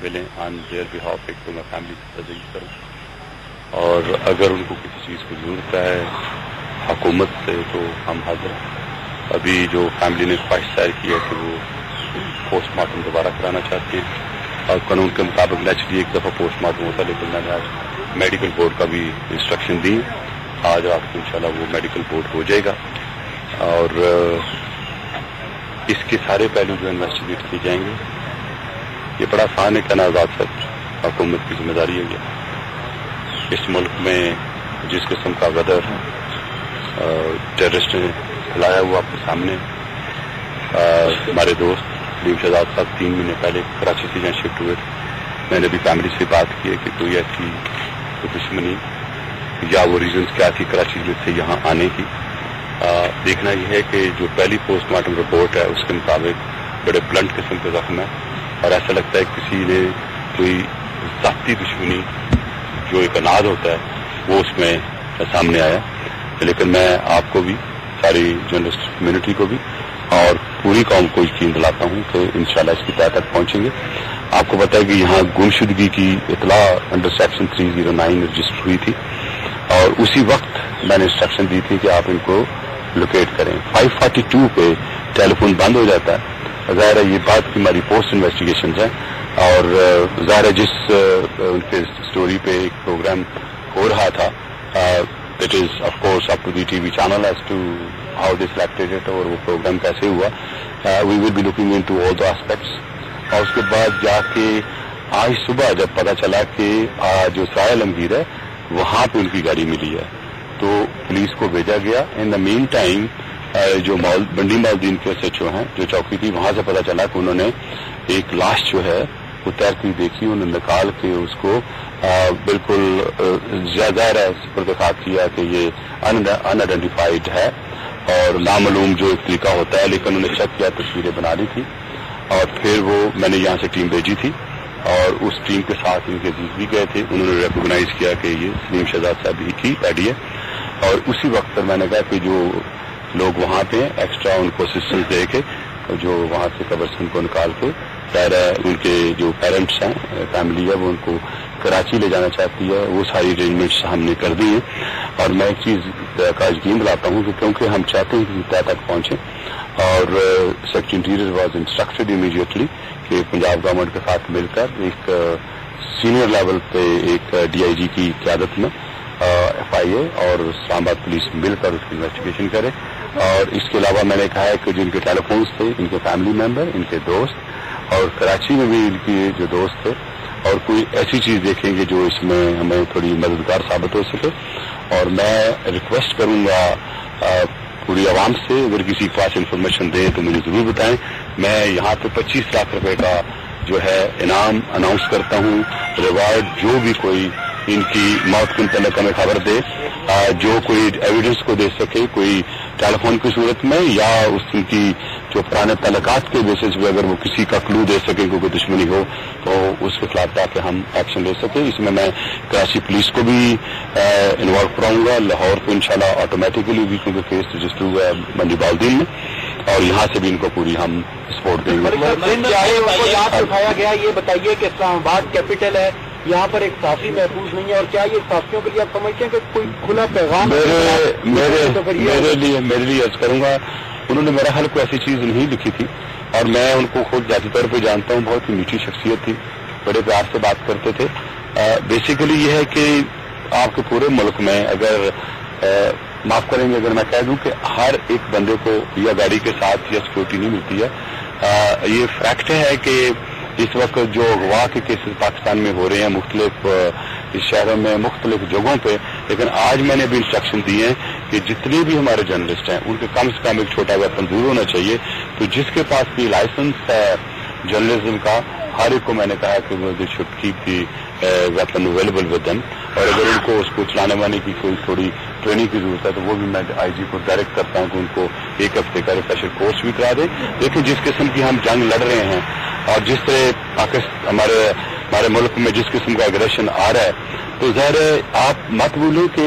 ملیں on their behalf, ایک تو میں فیملی کی تجویز کروں، اور اگر ان کو کسی چیز کی ضرورت ہے حکومت سے تو ہم حاضر ہیں۔ ابھی جو فیملی نے خواہش ظاہر کی ہے کہ وہ پوسٹ مارٹم دوبارہ کرانا چاہتے ہیں، اور قانون کے مطابق نیچرلی ایک دفعہ پوسٹ مارٹم ہوتا ہے، لیکن میں نے آج میڈیکل بورڈ کا بھی انسٹرکشن دی، آج رات کو انشاءاللہ وہ میڈیکل بورڈ ہو جائے گا، اور اس کے سارے پہلو جو انویسٹیگیٹ کیے جائیں گے۔ یہ بڑا آسان ہے کہنا آزاد صاحب، حکومت کی ذمہ داری ہے یہ۔ اس ملک میں جس قسم کا غدر ٹیررسٹ نے پھیلایا ہوا آپ کے سامنے، ہمارے دوست سلیم شہزاد صاحب 3 مہینے پہلے کراچی سے یہاں شفٹ ہوئے تھے۔ میں نے بھی فیملی سے بات کی ہے کہ کوئی ایسی دشمنی یا وہ ریزنس کیا تھی کراچی میں سے یہاں آنے کی۔ دیکھنا یہ ہے کہ جو پہلی پوسٹ مارٹم رپورٹ ہے اس کے مطابق بڑے بلنٹ قسم کے زخم ہیں، اور ایسا لگتا ہے کسی نے کوئی ذاتی دشمنی جو ایک اناد ہوتا ہے وہ اس میں سامنے آیا۔ لیکن میں آپ کو بھی، ساری جرنلسٹ کمیونٹی کو بھی اور پوری قوم کو یقین دلاتا ہوں کہ انشاءاللہ اس کی تہہ تک پہنچیں گے۔ آپ کو پتہ ہے کہ یہاں گمشدگی کی اطلاع انڈر سیکشن 309 رجسٹر ہوئی تھی، اور اسی وقت میں نے انسٹرکشن دی تھی کہ آپ ان کو لوکیٹ کریں۔ 542 پہ ٹیلی فون بند ہو جاتا ہے، ظاہر ہے یہ بات کی ہماری پوسٹ انویسٹیگیشنز ہیں، اور ظاہر ہے جس ان کے اسٹوری پہ ایک پروگرام ہو رہا تھا، it is of course up to the T V channel as to how they selected it, اور وہ پروگرام کیسے ہوا۔ We will be looking into all the دا اسپیکٹس۔ اور اس کے بعد جا کے آج صبح جب پتا چلا کہ جو سرائے عالمگیر ہے وہاں پہ ان کی گاڑی ملی ہے، تو پولیس کو بھیجا گیا۔ ان دا مین ٹائم جو بنڈی مالدین کے SHO ہیں جو چوکی تھی، وہاں سے پتا چلا کہ انہوں نے ایک لاش جو ہے وہ تیرتی دیکھی، انہوں نے نکال کے اس کو بالکل ظاہر ہے سپرد خاک کیا کہ یہ ان آئیڈینٹیفائڈ ہے اور نامعلوم جو ایک طریقہ ہوتا ہے، لیکن انہوں نے چیک کیا، تصویریں بنا لی تھی، اور پھر وہ میں نے یہاں سے ٹیم بھیجی تھی، اور اس ٹیم کے ساتھ ان کے عزیز بھی گئے تھے۔ انہوں نے ریکوگنائز کیا کہ یہ سلیم شہزاد صاحب ہی کی ایڈی ہے، اور اسی وقت پر میں نے کہا کہ جو لوگ وہاں پہ ایکسٹرا ان کو اسسٹنس دے کے جو وہاں سے قبر سے ان کو نکال کے ان کے جو پیرنٹس ہیں، فیملی ہے، وہ ان کو کراچی لے جانا چاہتی ہے، وہ ساری ارینجمنٹس ہم نے کر دی ہیں۔ اور میں ایک چیز کا یقین دلاتا ہوں کہ کیونکہ ہم چاہتے ہیں کہ طے تک پہنچیں، اور secretary interior was instructed immediately کہ پنجاب گورنمنٹ کے ساتھ مل کر ایک سینئر لیول پہ ایک DIG کی قیادت میں FIA اور اسلام آباد پولیس مل کر اس کی انویسٹیگیشن کرے۔ اور اس کے علاوہ میں نے کہا ہے کہ جن کے ٹیلی فونس تھے، ان کے فیملی ممبر، ان کے دوست، اور کراچی میں بھی ان کی جو دوست تھے، اور کوئی ایسی چیز دیکھیں گے جو اس میں ہمیں تھوڑی مددگار ثابت ہو سکے۔ اور میں ریکویسٹ کروں گا پوری عوام سے، اگر کسی کے پاس انفارمیشن دیں تو مجھے ضرور بتائیں۔ میں یہاں پہ 25 لاکھ روپے کا جو ہے انعام اناؤنس کرتا ہوں، ریوارڈ جو بھی کوئی ان کی موت کے متعلق ہمیں خبر دے، جو کوئی ایویڈنس کو دے سکے، کوئی ٹیلی فون کی صورت میں یا اس کی جو پرانے تعلقات کے بیسس پہ اگر وہ کسی کا کلو دے سکے کہ کوئی دشمنی ہو تو اس کے خلاف تاکہ ہم ایکشن لے سکیں۔ اس میں میں کراچی پولیس کو بھی انوالو کراؤں گا، لاہور کو انشاءاللہ آٹومیٹکلی بھی کیونکہ کیس رجسٹر ہوا ہے بنڈی مالدین میں، اور یہاں سے بھی ان کو پوری ہم سپورٹ دیں گے۔ اٹھایا گیا، یہ بتائیے کہ اسلام آباد کیپٹل ہے، یہاں پر ایک صحافی محفوظ نہیں ہے، اور کیا یہ صحافیوں کے لیے آپ سمجھتے ہیں کہ کوئی کھلا پیغام میرے لیے عرض کروں گا، انہوں نے میرا حل کوئی ایسی چیز نہیں لکھی تھی، اور میں ان کو خود ذاتی طور پہ جانتا ہوں، بہت ہی میٹھی شخصیت تھی، بڑے پیار سے بات کرتے تھے۔ بیسیکلی یہ ہے کہ آپ کے پورے ملک میں اگر معاف کریں گے اگر میں کہہ دوں کہ ہر ایک بندے کو یا گاڑی کے ساتھ یا سیکورٹی نہیں ملتی ہے۔ یہ فیکٹ ہے کہ اس وقت جو اغوا کے کیسز پاکستان میں ہو رہے ہیں مختلف شہروں میں، مختلف جگہوں پہ، لیکن آج میں نے بھی انسٹرکشن دی ہیں کہ جتنے بھی ہمارے جرنلسٹ ہیں ان کے کم سے کم ایک چھوٹا ویپن ضرور ہونا چاہیے۔ تو جس کے پاس بھی لائسنس ہے جرنلزم کا، ہر ایک کو میں نے کہا کہ وہ they should keep the weapon available with them, اور اگر ان کو اس کو چلانے وانے کی کوئی تھوڑی ٹریننگ کی ضرورت ہے تو وہ بھی میں IG کو ڈائریکٹ کرتا ہوں کہ ان کو 1 ہفتے کا ریفریشر کورس بھی کرا دیں۔ لیکن جس قسم کی ہم جنگ لڑ رہے ہیں اور جس طرح ہمارے ملک میں جس قسم کا اگریشن آ رہا ہے، تو ظاہر ہے آپ مت بھولیں کہ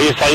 ISI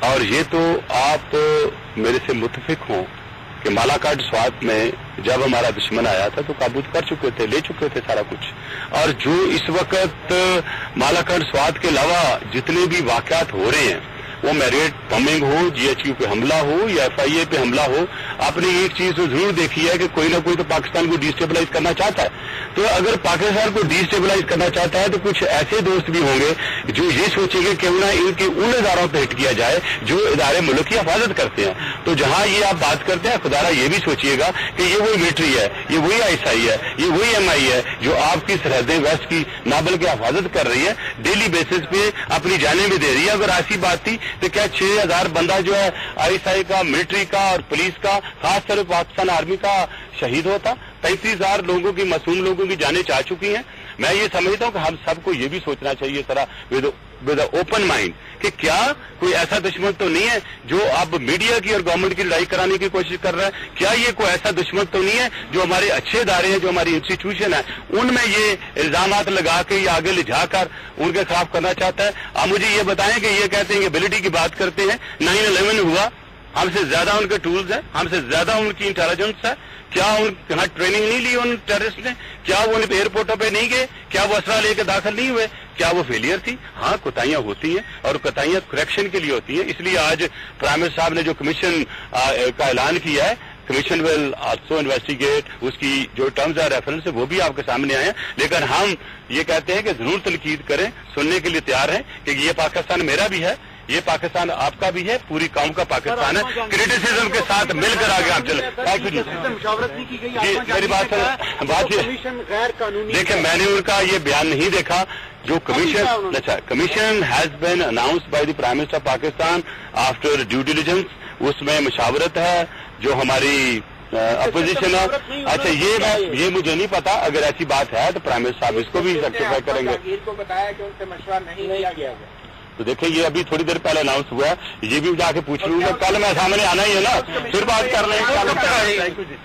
اور یہ تو آپ میرے سے متفق ہوں کہ مالاکاٹ سوات میں جب ہمارا دشمن آیا تھا تو قابو کر چکے تھے، لے چکے تھے سارا کچھ. اور جو اس وقت مالاکاٹ سوات کے علاوہ جتنے بھی واقعات ہو رہے ہیں، وہ میریٹ بمنگ ہو، جی ایچ یو پہ حملہ ہو یا ایف آئی اے پہ حملہ ہو، آپ نے ایک چیز تو ضرور دیکھی ہے کہ کوئی نہ کوئی تو پاکستان کو ڈیسٹیبلائز کرنا چاہتا ہے. تو اگر پاکستان کو ڈیسٹیبلائز کرنا چاہتا ہے تو کچھ ایسے دوست بھی ہوں گے جو یہ سوچیں گے کہ نہ ان کے ان اداروں پہ ہٹ کیا جائے جو ادارے ملک کی حفاظت کرتے ہیں. تو جہاں یہ آپ بات کرتے ہیں، خدا را یہ بھی سوچیے گا کہ یہ وہی ملٹری ہے، یہ وہی آئی ایس آئی ہے، یہ وہی ایم آئی ہے جو آپ کی سرحدیں ویسٹ کی نابل کی حفاظت کر رہی ہے، ڈیلی بیسس پہ اپنی جانیں بھی دے رہی ہے. اگر ایسی بات تھی تو کیا 6,000 بندہ جو ہے آئی ایس آئی کا، ملٹری کا اور پولیس کا، خاص طور پاکستان آرمی کا شہید ہوتا؟ 35,000 لوگوں کی، معصوم لوگوں کی جانیں جا چکی ہیں. میں یہ سمجھتا ہوں کہ ہم سب کو یہ بھی سوچنا چاہیے ذرا ود اوپن مائنڈ کہ کیا کوئی ایسا دشمن تو نہیں ہے جو اب میڈیا کی اور گورنمنٹ کی لڑائی کرانے کی کوشش کر رہا ہے؟ کیا یہ کوئی ایسا دشمن تو نہیں ہے جو ہمارے اچھے ادارے ہیں، جو ہماری انسٹیٹیوشن ہے، ان میں یہ الزامات لگا کے یا آگے لے جا کر ان کے خلاف کرنا چاہتا ہے؟ آپ مجھے یہ بتائیں کہ یہ کہتے ہیں کہ ایبلٹی کی بات کرتے ہیں، 9/11 ہوا، ہم سے زیادہ ان کے ٹولز ہیں، ہم سے زیادہ ان کی انٹیلیجنس ہے. کیا ان یہاں ٹریننگ نہیں لی ان ٹیررسٹ نے؟ کیا وہ ایئرپورٹوں پہ نہیں گئے؟ کیا وہ اسلحہ لے کے داخل نہیں ہوئے؟ کیا وہ فیلئر تھی؟ ہاں، کوتاہیاں ہوتی ہیں اور کوتاہیاں کریکشن کے لیے ہوتی ہیں. اس لیے آج پرائم منسٹر صاحب نے جو کمیشن کا اعلان کیا ہے، کمیشن ول آلسو انویسٹیگیٹ، اس کی جو ٹرمز اور ریفرنس ہے وہ بھی آپ کے سامنے آئے ہیں. لیکن ہم یہ کہتے ہیں کہ ضرور تنقید کریں، سننے کے لیے تیار ہیں کہ یہ پاکستان میرا بھی ہے، یہ پاکستان آپ کا بھی ہے، پوری قوم کا پاکستان ہے. کریٹیسزم کے ساتھ مل کر آگے آپ چلیں. مشاورت نہیں کی گئی؟ جی میری بات یہ غیر قانونی. دیکھیں، میں نے ان کا یہ بیان نہیں دیکھا جو کمیشن. اچھا، commission has been announced by the prime minister Pakistan after due diligence. اس میں مشاورت ہے جو ہماری اپوزیشن ہے. اچھا، یہ مجھے نہیں پتا. اگر ایسی بات ہے تو پرائم منسٹر صاحب اس کو بھی ریکٹیفائی کریں گے. کو بتایا کہ ان سے مشورہ نہیں لیا گیا. تو دیکھیں، یہ ابھی تھوڑی دیر پہلے اناؤنس ہوا ہے، یہ بھی جا کے پوچھ لوں گا. کل میں سامنے آنا ہی ہے نا، پھر بات کر لیں گے.